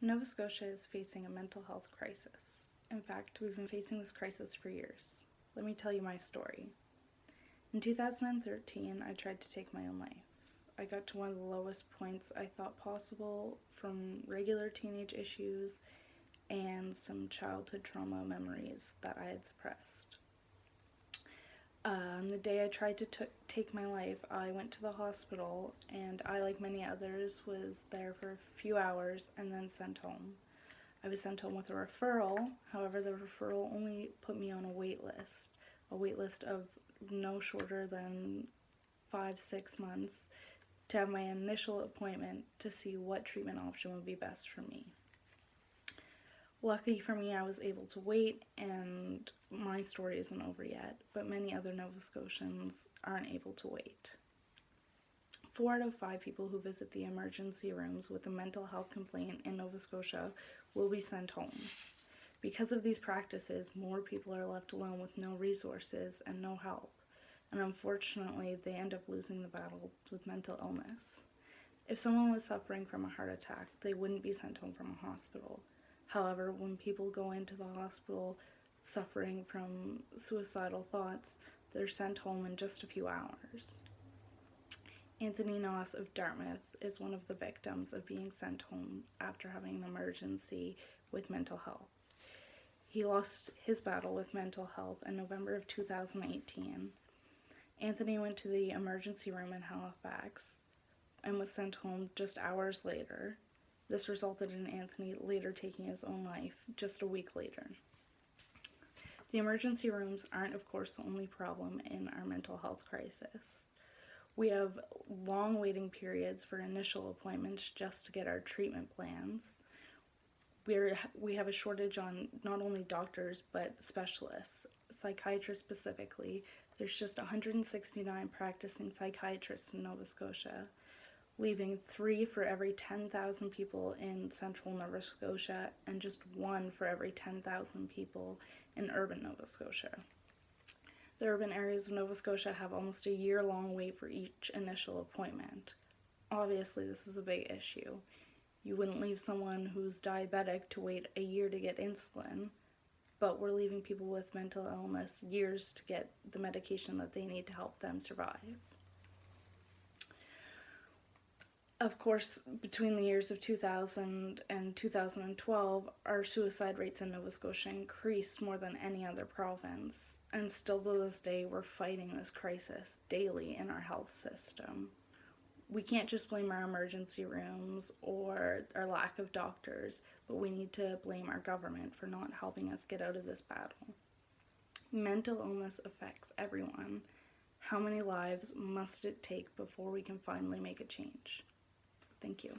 Nova Scotia is facing a mental health crisis. In fact, we've been facing this crisis for years. Let me tell you my story. In 2013, I tried to take my own life. I got to one of the lowest points I thought possible from regular teenage issues and some childhood trauma memories that I had suppressed. On the day I tried to take my life, I went to the hospital, and I, like many others, was there for a few hours and then sent home. I was sent home with a referral. However, the referral only put me on a wait list of no shorter than 5-6 months to have my initial appointment to see what treatment option would be best for me. Lucky for me, I was able to wait, and my story isn't over yet, but many other Nova Scotians aren't able to wait. 4 out of 5 people who visit the emergency rooms with a mental health complaint in Nova Scotia will be sent home. Because of these practices, more people are left alone with no resources and no help, and unfortunately, they end up losing the battle with mental illness. If someone was suffering from a heart attack, they wouldn't be sent home from a hospital. However, when people go into the hospital suffering from suicidal thoughts, they're sent home in just a few hours. Anthony Noss of Dartmouth is one of the victims of being sent home after having an emergency with mental health. He lost his battle with mental health in November of 2018. Anthony went to the emergency room in Halifax and was sent home just hours later. This resulted in Anthony later taking his own life just a week later. The emergency rooms aren't, of course, the only problem in our mental health crisis. We have long waiting periods for initial appointments just to get our treatment plans. We have a shortage on not only doctors but specialists, psychiatrists specifically. There's just 169 practicing psychiatrists in Nova Scotia, leaving 3 for every 10,000 people in central Nova Scotia and just 1 for every 10,000 people in urban Nova Scotia. The urban areas of Nova Scotia have almost a year-long wait for each initial appointment. Obviously, this is a big issue. You wouldn't leave someone who's diabetic to wait a year to get insulin, but we're leaving people with mental illness years to get the medication that they need to help them survive. Of course, between the years of 2000 and 2012, our suicide rates in Nova Scotia increased more than any other province, and still to this day we're fighting this crisis daily in our health system. We can't just blame our emergency rooms or our lack of doctors, but we need to blame our government for not helping us get out of this battle. Mental illness affects everyone. How many lives must it take before we can finally make a change? Thank you.